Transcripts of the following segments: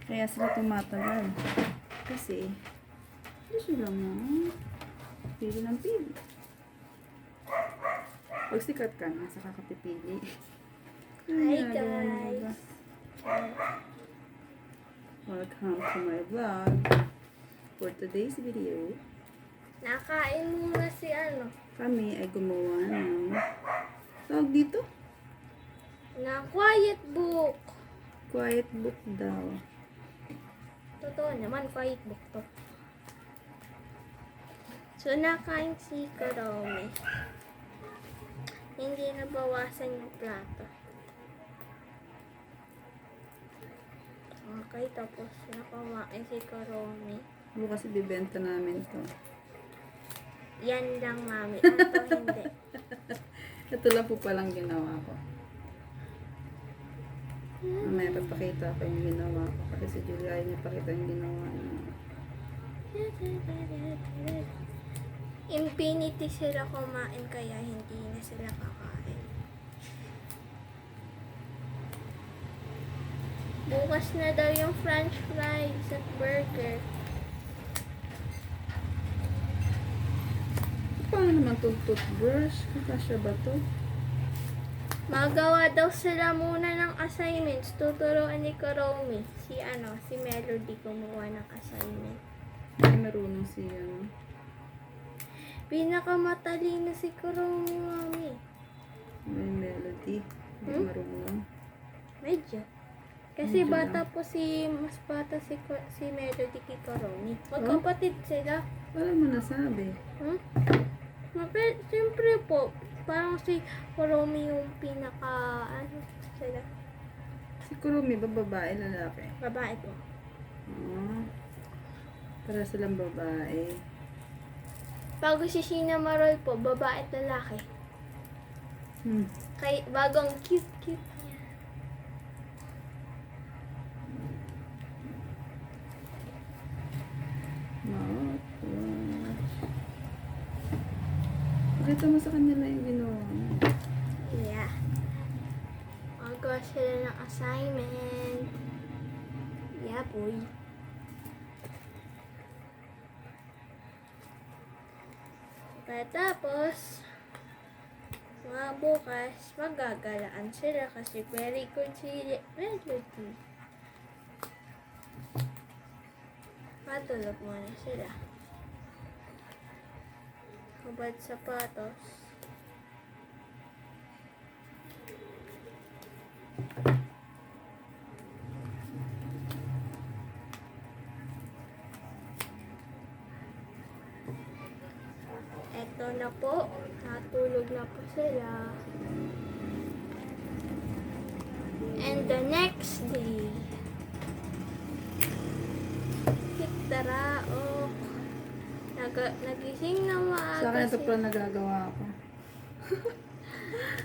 Kaya sila tumatagal. Kasi, hindi sila mo. Pili ng pili. Pag sikat ka na, saka ka pipili. Hi Ginagawa mo ba? guys. Welcome to my vlog. For today's video, Nakain muna si kami ay gumawa ng tawag dito? na quiet book. Quiet book daw. Totoo naman, quiet book to. So, nakain si Karomi. Hindi nabawasan yung plato. Okay, tapos nakamain si Karomi. Bukas ibibenta namin to. Yan lang, mami. Ang to hindi. Ito lang po palang ginawa ko. Mamaya papakita ko yung ginawa ko. Kasi si Julia ayaw niya pakita yung ginawa niya. Infinity sila kumain kaya hindi na sila kakain. Bukas na daw yung french fries at burger. Paano naman itong toothbrush? Kakasya ba to? Magawa daw sila muna ng assignments. Tuturuan ni Karomi. Si Melody gumawa ng assignment. Hindi marunong siya. Pinakamatalino si Karomi, mami. May melody. Hindi marunong. Medyo. Kasi Medyo bata po mas bata si Melody kay Karomi. Magkapatid sila. Wala mo nasabi. Siyempre po, parang si Karomi yung sila? Si Kurumi ba babae, lalaki? Babae po. Para silang babae. Bago si Sheena Marol po, babae at lalaki. Bagong cute niya. Pakita mo sa kanila yung ginawa mo. Yeah. Magawa sila ng assignment. Yeah, boy. Tapos, mga bukas, magagalaan sila kasi very good si Melody. Matulog muna sila. Hubad sapatos. Eto na po. Natulog na po sila. And the next day, Taraok. Nagising na Sa akin maaga ito pala nagagawa ko.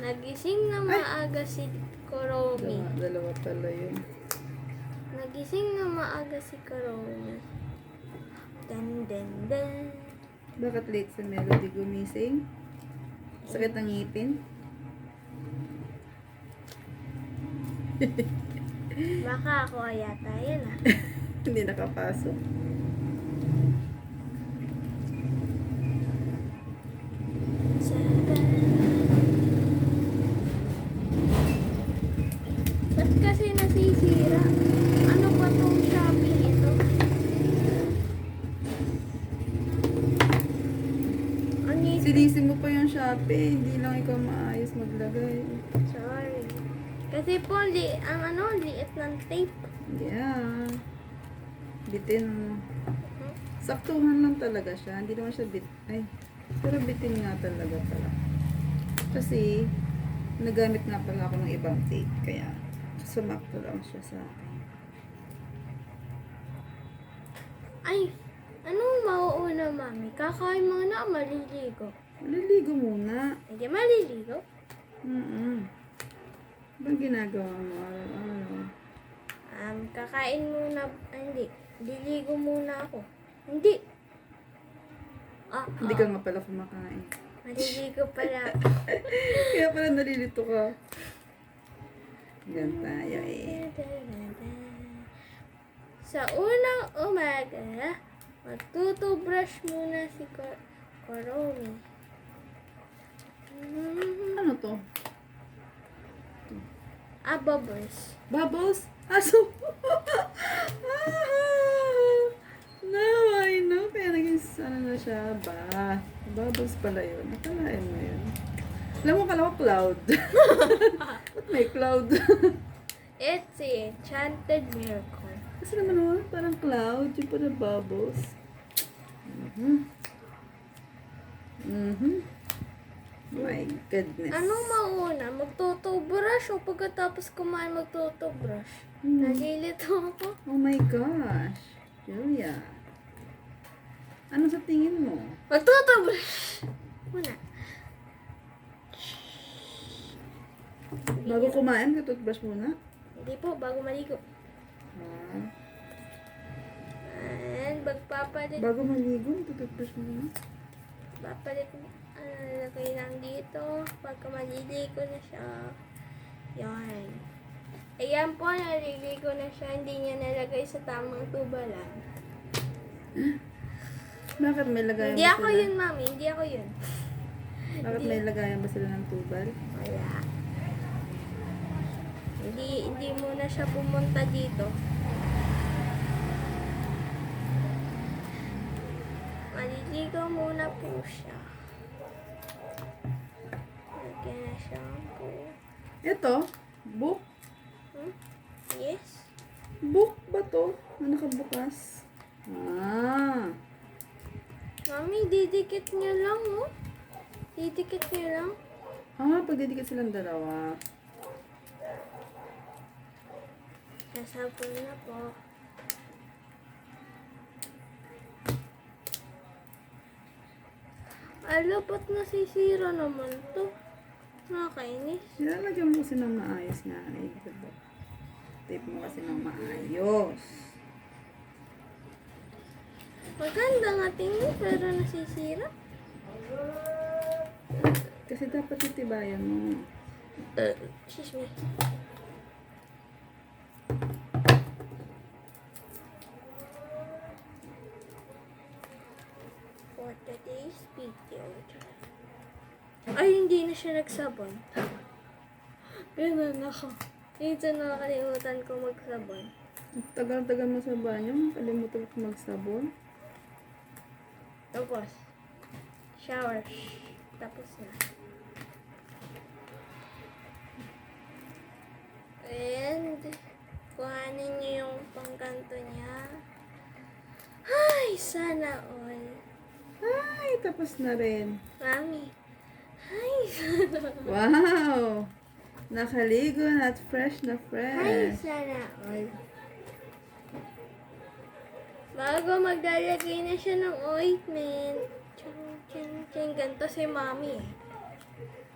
Nagising na maaga si Karomi. Dalawa pala yun. Nagising na maaga si Karomi. Dan. Bakit late sa Melody gumising? Sakit ng ngipin? Baka ako yata yan Hindi nakapasok. Ba't kasi nasisira? Ano ba tong Shopee ito? Silisin mo pa yung Shopee. Hindi lang ikaw maayos maglagay. Sorry. Kasi po, liit ng tape. Yeah. Bitin mo. Saktuhan lang talaga siya. Hindi naman siya pero bitin nga talaga pala. Kasi, nagamit nga pala ako ng ibang tape. Kaya, sumakto lang siya sa akin. Ay, anong mauuna, mami? Kakain muna o maliligo? Maliligo muna. Hindi maliligo? Bang ginagawa mo araw-araw? Kakain muna. Hindi. Liligo muna ako. Hindi. Hindi ka nga pala kumakain. Maliligo pala. Kaya pala nalilito ka. Yan tayo eh. Sa unang umaga, magtutubrush muna si Kuromi. Ano to? Bubbles. Bubbles? Aso? Now I know. Kaya naging ano na siya. Bubbles pala yun. Nakalain mo yun. Alam mo, kala ko cloud. Ba't may cloud? It's a enchanted miracle. Kasi naman naman, parang cloud. Yung pala bubbles. My goodness. Anong mauna? Magtutubrush o pagkatapos kumain magtutubrush? Nalilito ako. Oh my gosh. Julia. Ano sa tingin mo? Magtutubrush! Muna. Bago kumain, toothbrush muna? Hindi po, bago maligo. Ah. And magpapalit. Bago maligo, toothbrush muna? Papalit. Lagay lang dito. Pagka maliligo na siya. Yan. Ayan po, naliligo na siya. Hindi niya nalagay sa tamang tubalan. Bakit may lagayan Hindi ba ako sila? yun, mami. Hindi ako yun. Bakit may lagayan ba sila ng tubal? Wala. Hindi muna siya pumunta dito. Maliligo muna po siya. Lagyan na shampoo. Ito, book. Yes. Book ba to? Na nakabukas? Ah. Mami, didikit niyo lang, oh. Didikit niyo lang. Pagdidikit silang dalawa. Nasabon na po. Ba't nasisira naman to? Nakakainis. Nilalagyan mo kasi ng maayos nga. Diba? Tape mo kasi ng maayos. Maganda nga tingin, pero nasisira. Kasi dapat titibayan mo. Excuse me. For today's video. Ay, hindi na siya nagsabon. Ganun ako. Minsan nakakalimutan ko magsabon. Tagal-tagal mo sa banyo, kalimutan ko magsabon. Tapos, shower. Tapos na. And, kuhanin niyo yung pangkanto niya. Ay, sana all. Ay, tapos na rin. Mami. Ay, sana all. Wow! Nakaligo na at fresh na Ay, fresh. sana all. Bago maglalagay na siya ng ointment. Ganito si mami eh.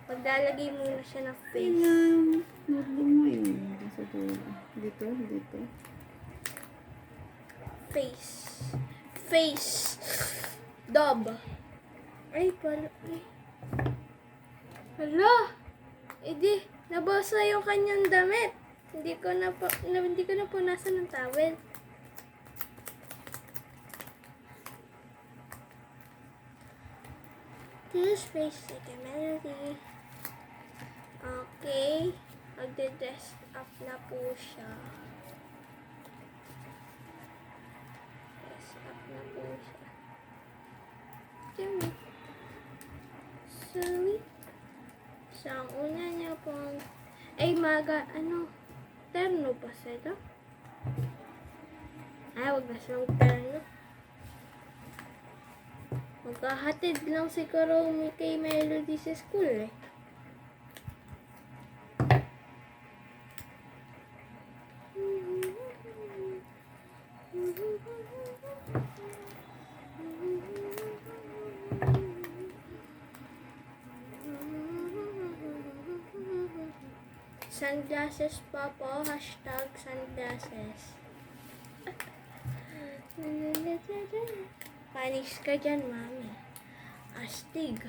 Maglalagay muna siya ng face. Tingnan. Notebook mo yun. Sa dulo. Dito, dito. Face. Face. Dub. Ay, pala. Ay. Hala. Edi, nabasa yung kanyang damit. Hindi ko na punasan ng towel. This face like a melody. Okay. Magde-dress up na po siya. Dress up na po siya. Diyan. Sorry. So, ang una niya pong... Ay, terno pa sila? Ay, wag na silang terno. Magkahatid lang si Kuromi kay Melody sa school eh. Sunglasses pa po. Hashtag sunglasses. Panis ka dyan, mami. Astig.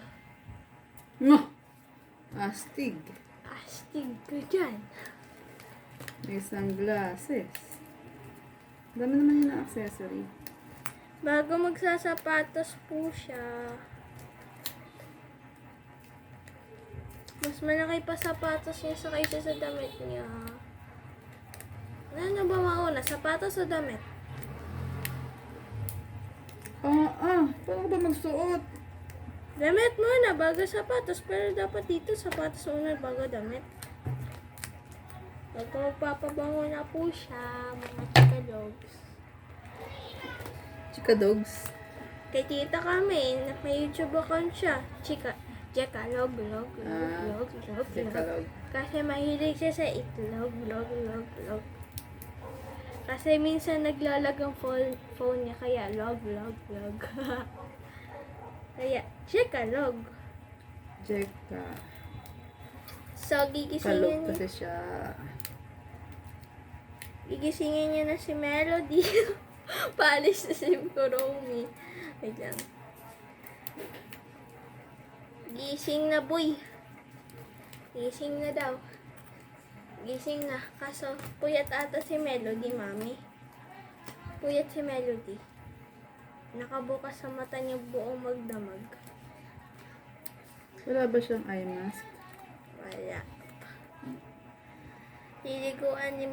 Astig. Astig ka dyan. May sunglasses. Dami naman yun na accessory. Bago magsasapatos po siya. Mas malaki pa sapatos niya sa kaysa sa damit niya. Ano ba mauna? Sapatos o damit? Paano ka ba magsuot? Damit muna bago sapatos. Pero dapat dito sapatos muna bago damit. Pag magpapabango na po siya, mga chikadogs. Chika dogs. Kay tita kami, may YouTube account siya. Jekalog, log, log, log, log, Chika log. log. Kasi mahilig siya sa itlog, log, log, log. Kasi minsan naglalag ang phone niya, kaya log, log, log. Kaya, Jekalog. Chika. So, Kalog kasi siya. gigisingin niya na si Melody. Paalis na si Kuromi. Wait lang. Gising na, boy. Gising na daw. Gising na. Kaso, puyat ata si Melody, mami. Puyat si Melody. Nakabukas sa mata niya buong magdamag. Wala ba siyang eye mask? Wala. Liliguan ni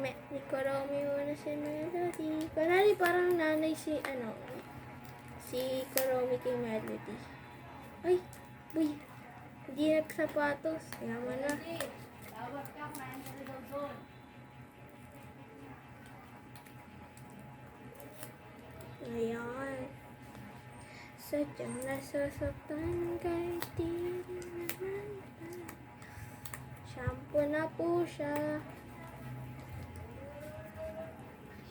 Kuromi muna si Melody. Parang nanay si Kuromi kay Melody. Ay, boy. Hindi nagsapatos. Yaman na. Ayan. Sadyang nasasaktan kahit di naman. Shampoo na po siya.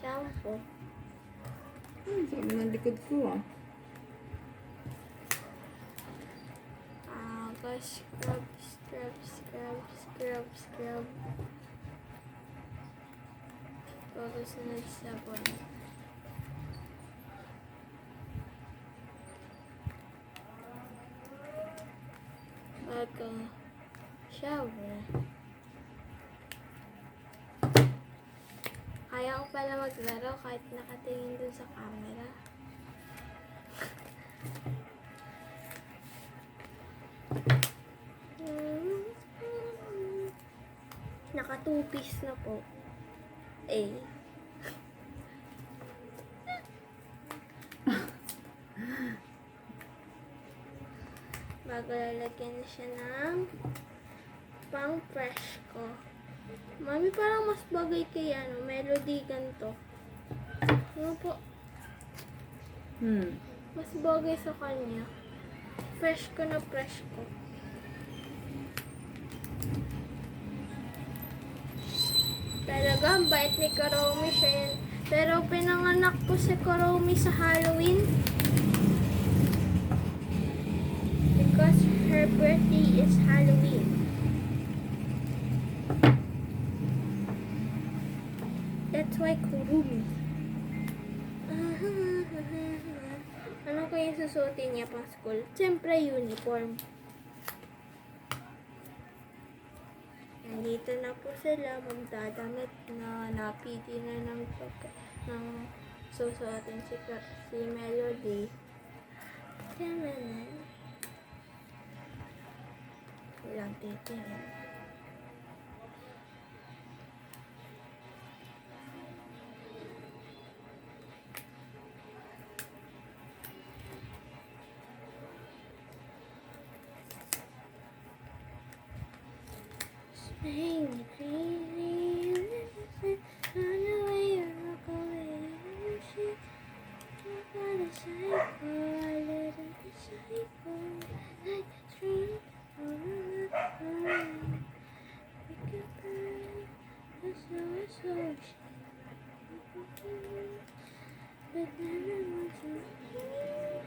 Shampoo. Sabi ng likod ko Scrub, scrub, scrub, scrub, scrub. Bago sunod sabon. Bago shower. Kaya ko pala maglaro kahit nakatingin dun sa camera. Naka 2-piece na po. Bago lalagyan na siya ng pang fresh ko. Mami, parang mas bagay kay Melody ganito. Ano po? Mas bagay sa kanya. Fresh ko na fresh ko. Talaga, ang bait ni Kuromi siya yan. Pero pinanganak ko si Kuromi sa Halloween. Because her birthday is Halloween. That's why Kurumi. Ano ko yung susuotin niya pang school? Siyempre, uniform. Nandito na po sila, magdadamit na napili na ng susuotin si Melody. Walang titingin. Hey, crazy, run away, walk away, shit. I'm not a psycho, I live in a psycho, like a tree, pick up that's so shit. But then I want to hear,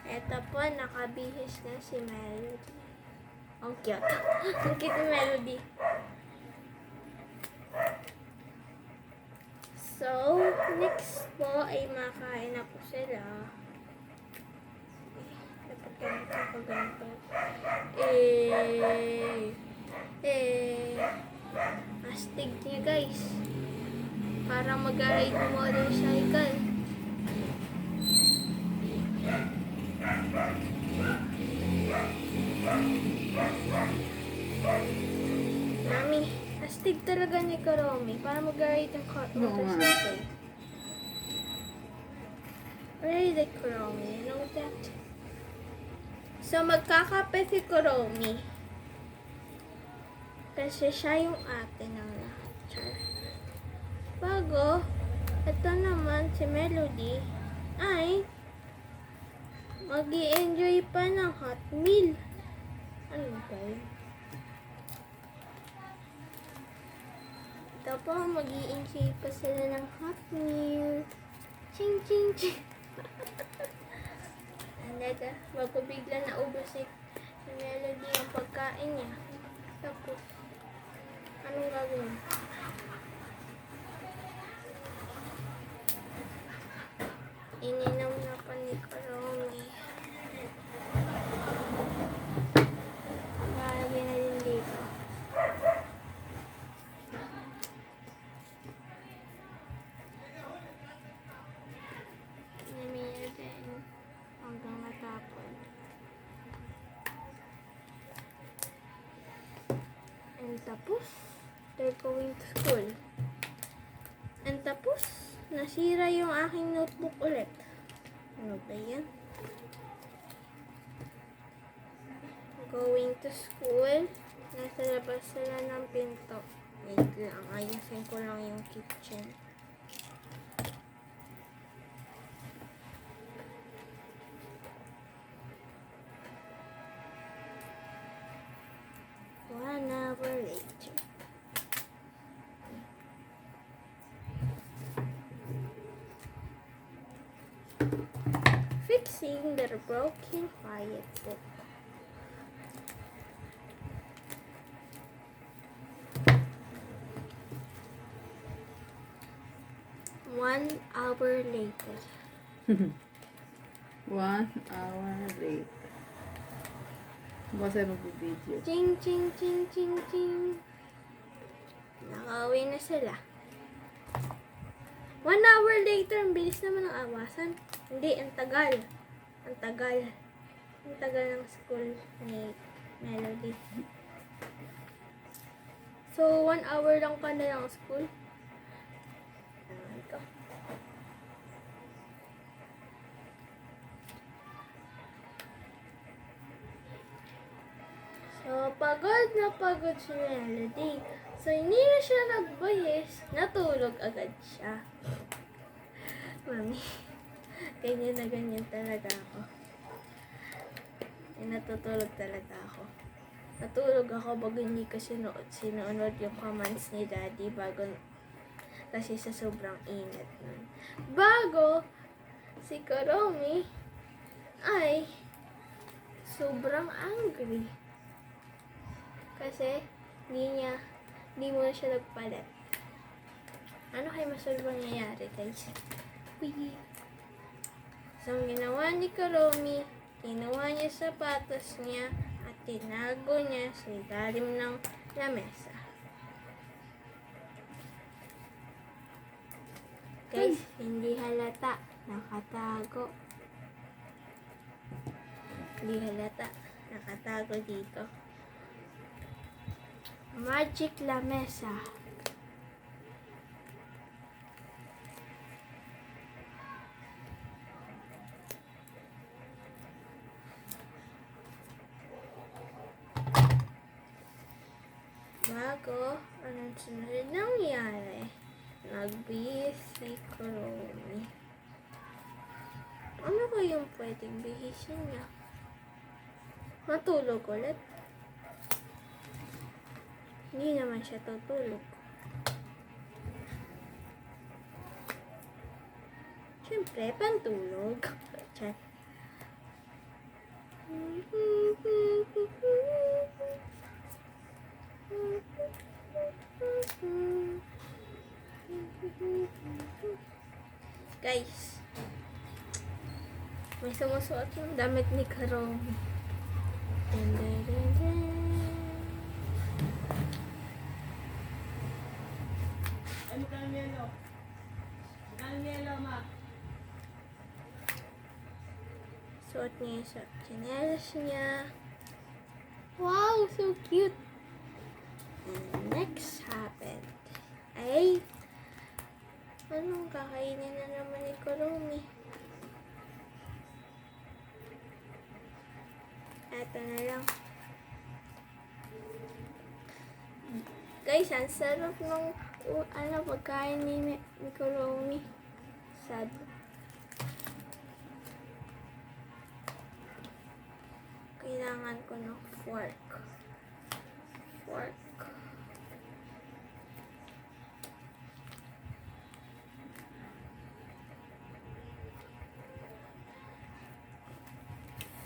Eto po, nakabihis na si Melody. Ang cute. Ang cute ni Melody. So, next po ay makain na po sila. Dapat ganito ko ganito. Astig niya guys. Para mag-ride motorcycle. Mami, astig talaga ni Karomi para mag-ride ng motorcycle. Really like Karomi, you know that? So, magkakape si Karomi. Kasi siya yung ate ng lahat. Char. Bago, ito naman si Melody ay mag-i-enjoy pa ng hot meal. Ano ba yun? Ito po, mag-i-enjoy pa sila ng hot meal. Ching, ching, ching. Andada, bago bigla na ubos si Melody ang pagkain niya. Tapos, anong gagawin? Ininom na pa ni Karomi. Lalagyan na din dito. Ininom na din hanggang matapon. And tapos, they're going to school. And tapos, nasira yung aking notebook ulit. Ano ba yan? Going to school. Nasa labas sila ng pinto. Wait lang, ayusin ko lang yung kitchen. One hour later. Fixing their broken quiet book. One hour later. 1 hour late. Basta mag-video. Ching, ching, ching, ching, ching. Nakauwi na sila. 1 hour later, ang bilis naman ng awasan. Hindi, ang tagal. Ang tagal. Ang tagal ng school ni Melody. So, 1 hour lang ka na lang school. Ito. So, pagod na pagod si Melody. So, hindi na siya nagbayis. Natulog agad siya. Mami, ganyan na ganyan talaga ako. Natutulog talaga ako. Natulog ako bago hindi ko sinuunod yung commands ni Daddy bago kasi sa sobrang init nun. Bago, si Karomi ay sobrang angry. Kasi hindi mo na siya nagpalit. Ano kayo masunod mangyayari, guys? Uy. So, ang ginawa ni Karomi, kinuha niya sapatos niya at tinago niya sa ilalim ng lamesa. Guys, hindi halata. Nakatago. Hindi halata. Nakatago dito. Magic lamesa. Bago, anong sunod nangyari? Nagbihis si Karomi. Ano kayong pwedeng bihisin niya? Matulog ulit? Hindi naman siya tutulog. Siyempre, pantulog. Chat. Guys, may sumusuot yung damit ni Karong. Dun, dun, dun, dun. Suot niya yung chinelas niya. Wow, so cute! And next happened ay anong kakainin na naman ni Kurumi? Eto na lang. Guys, ang sarap ng pagkain ni Kurumi. Sad. Kailangan ko ng fork. Fork.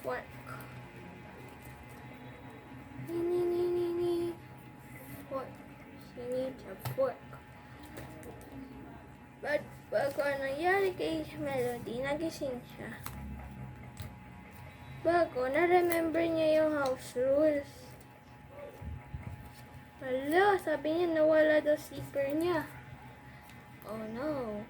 Fork. Fork. She needs a fork. But bago nangyari kay Melody, nagising siya. Bago, na-remember niya yung house rules. Hala, sabi niya nawala daw zipper niya. Oh no.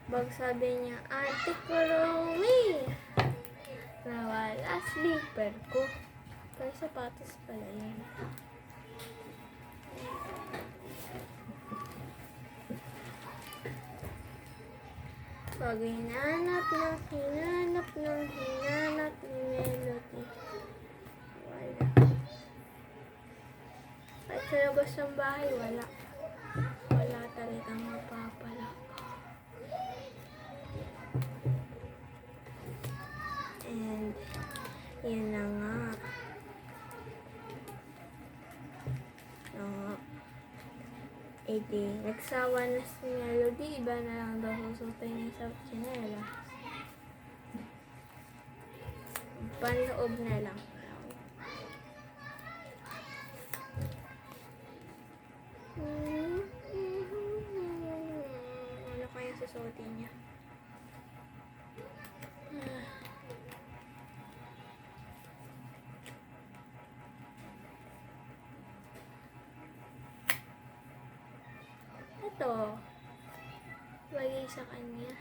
Bag sabi niya, Ate Kurumi, nawala slipper ko. Pero sapatos pala yun. Pag hinanap ni Melody. Wala. Kahit sa labas ng bahay, wala. Wala talagang mapapala. And, yun na nga. Eh di, nagsawa na si Melody, iba na lang daw susutin niya sa chinela. Panloob na lang. Ano kaya susutin niya? Ito, bagay sa kanya.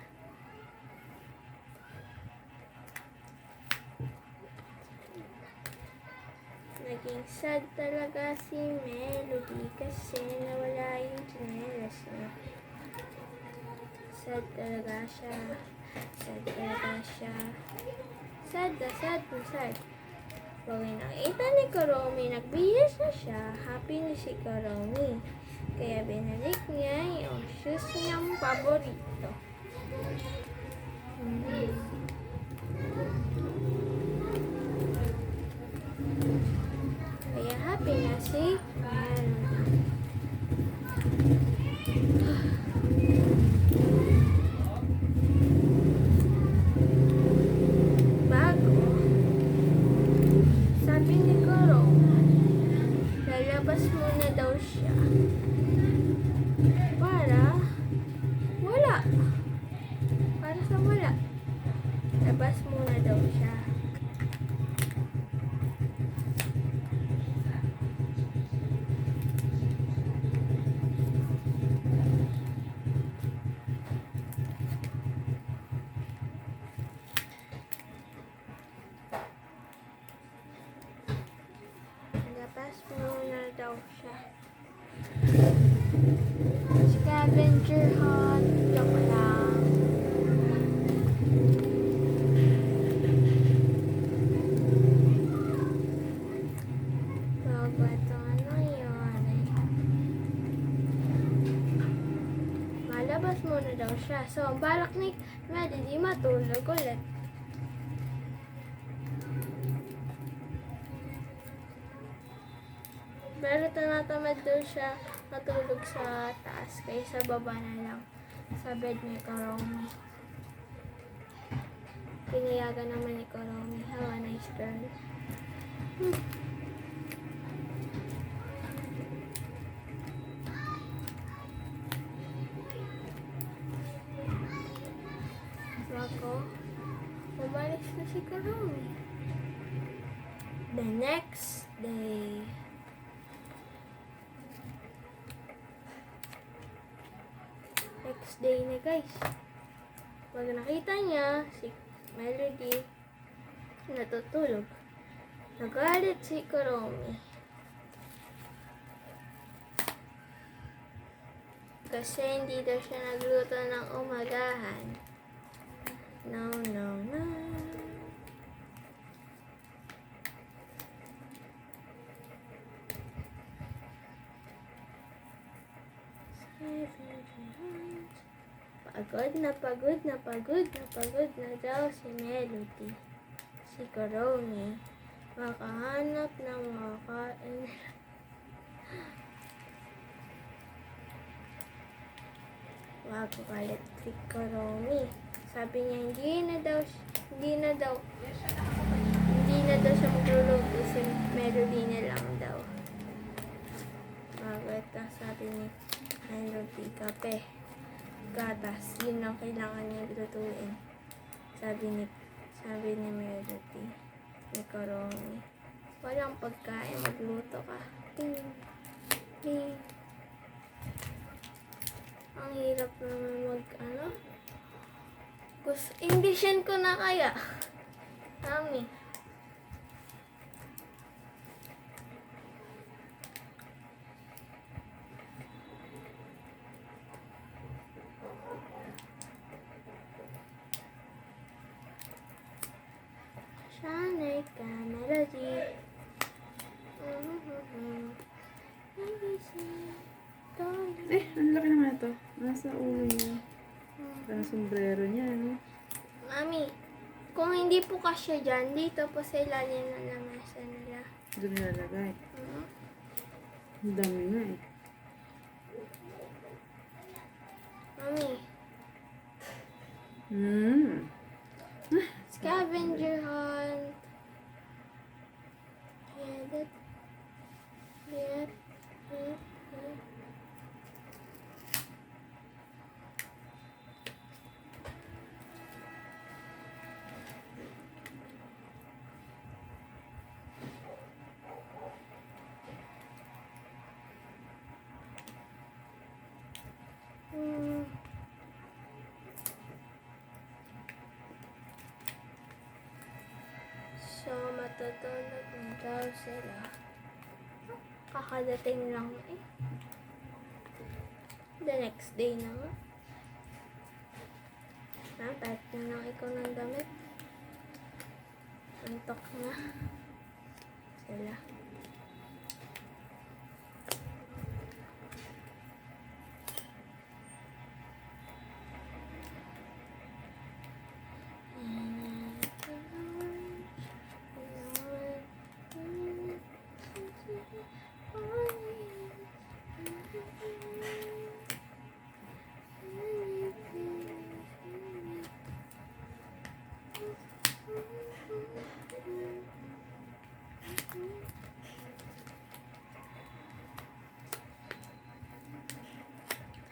Naging sad talaga si Melody kasi nawala yung chinelas niya. Sad talaga siya. Sad talaga siya. Sad na sad na sad. Pag nakita ni Kurumi, nagbihis na siya. Happy na si Kurumi. Kaya binalik niya yung shoes niyang paborito. Kaya happy na si Melody. Bago, sabi ni Kurumi, lalabas muna daw siya. Para sa wala. Labas muna daw siya. Labas muna daw siya. Scavenger hunt. Joke lang. Malabas muna daw siya. So, ang balak ni Melody matulog ulit. Pero tinatamad daw siya matulog sa taas kaya sa baba na lang. sa bed ni Karomi. Pinayagan naman ni Karomi. How a nice girl. Wako, umalis na si Karomi. The next day. Next day na guys. Pag nakita niya si Melody natutulog, nagalit si Karomi. Kasi hindi daw siya nagluto ng umagahan. No, no, no. Pagod na daw si Melody. Si Karomi makahanap ng makakain. Wag galit si Karomi. Sabi niya hindi na daw siya magluluto, si Melody na lang daw. Bakit? Sabi ni Melody, kape, gatas, yun lang kailangan niya lutuin. Sabi ni Melody, ni Karomi, walang pagkain, magluto ka. Ting, ting. Ang hirap naman Englishin ko na kaya. Mami. Sanay ka, Melody. Ang laki naman ito. Nasa ulo niya. Parang sombrero niya, no? Mami, kung hindi po kasya dyan, dito po sa ilalim ng lamesa nila. Doon nilalagay. Ang dami na eh. Mami, scavenger hunt. Get it. So, matutulog na daw sila. Kakadating lang eh. The next day na nga. Palit na lang ikaw ng damit. Antok na sila.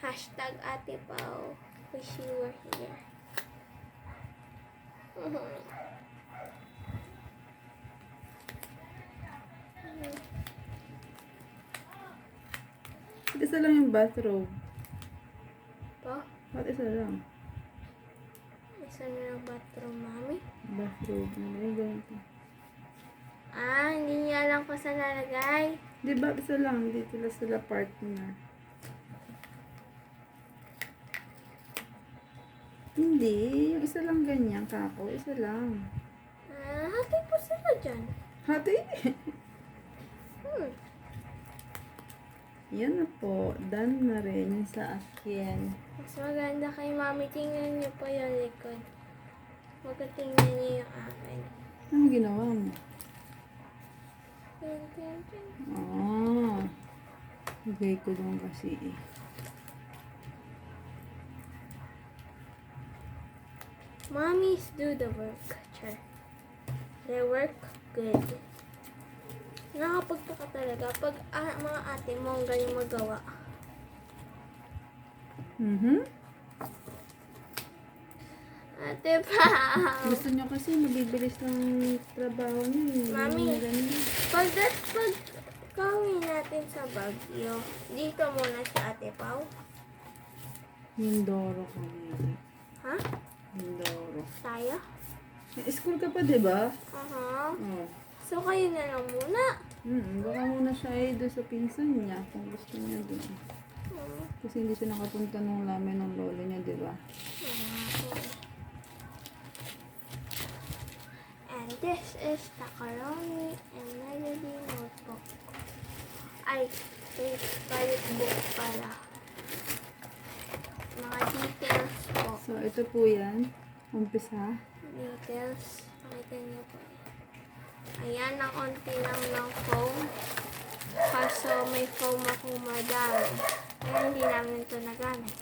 Hashtag Ate Pao. Wish you were here. Isa lang yung bathrobe. Po? Bakit isa lang? Isa na lang bathroom, Mami. Bathrobe. Ay, ganito. Hindi niya alam kung saan lalagay. Di ba isa lang? Dito lang sila partner. Hindi. Yung isa lang ganyan, kako. Isa lang. Hati po sila dyan. Hati? Yan na po. Done na rin yung sa akin. Mas maganda kay Mami. Tingnan niyo po yung likod. Magkatingnan niyo yung akin. Ano ginawa mo? Tin, tin, tin. Ah. Lagay ko doon kasi eh. Mommies do the work. Char. They work good. Nakakapagtaka talaga pag mga ate mo ang galing magawa. Ate pa! Gusto nyo kasi mabibilis ng trabaho niyo. Eh. Mami. Yung ganun. Pag gawin natin sa Baguio, dito muna si Ate Pao. Mindoro kami. Ha? Mindoro. Tayo? May school ka pa, di ba? Aha. Oo. So, kayo na lang muna. Baka muna siya doon sa pinsan niya kung gusto niya doon. Kasi hindi siya nakapunta nung lamin ng lolo niya, di ba? And this is Takaroni and Melody notebook. Ay, palit book pala. Mga details po. So, ito po yan. Umpisa. Details. Pakita niyo po. Ayan, ang konti lang ng foam. Kaso may foam akong madami. Kaya hindi namin ito nagamit.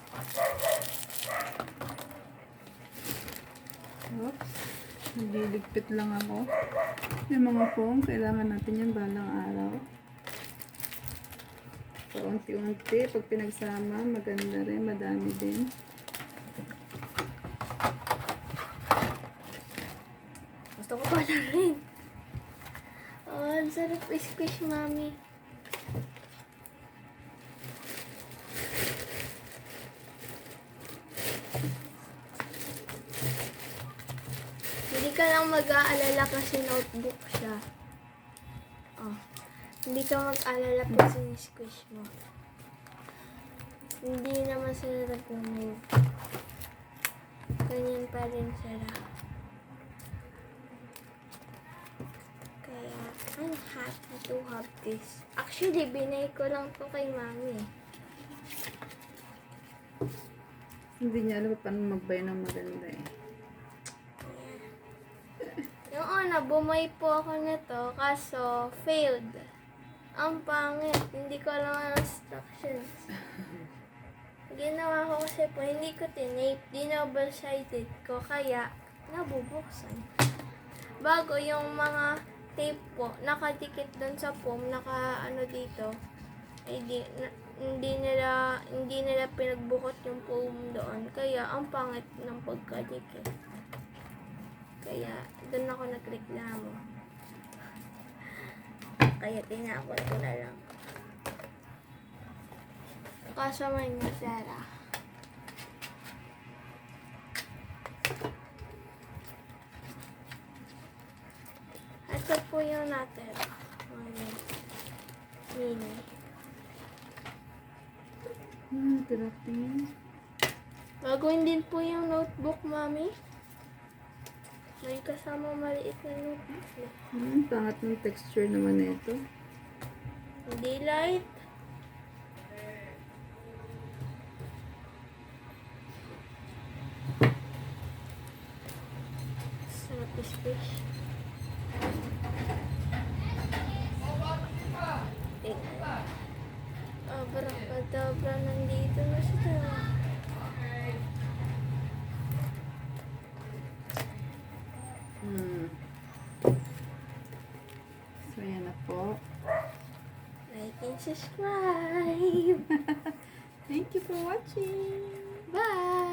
Oops. Nagliligpit lang ako. Yung mga foam, kailangan natin yan balang araw. Paunti-unti. Pag pinagsama, maganda rin. Madami din. Gusto ko pala rin. Oh, ang sarap squish, mami. Hindi ka lang mag-aalala kasi notebook siya. Oh. Hindi ka mag-aalala pag sinisquish mo. Hindi naman sila nag-move. Ganyan pa rin sila. Kaya, I'm happy to have this. Actually, binay ko lang to kay mami. Hindi niya alam paano magbay ng maganda eh. Yung una, bumay po ako nito, kaso failed. Ang pangit, hindi ko alam ang instructions. Ginawa ko kasi po, hindi ko tinape, dinouble-sided ko, kaya nabubuksan. Bago yung mga tape po, nakadikit dun sa foam, naka dito, ay hindi nila pinagbukot yung foam doon, kaya ang pangit ng pagkadikit. Kaya doon ako nagreklamo. Kaya tinapon ko na lang. Kaso may nasara. Ito po yung natira. Mini. Drafting. Gagawin din po yung notebook, mami. May kasama maliit na notebook. Pangat ng texture naman na ito. Hindi light. Sarap is-fish. Abra-kadabra, nandito na siya. So, yan na po. Like and subscribe. Thank you for watching. Bye!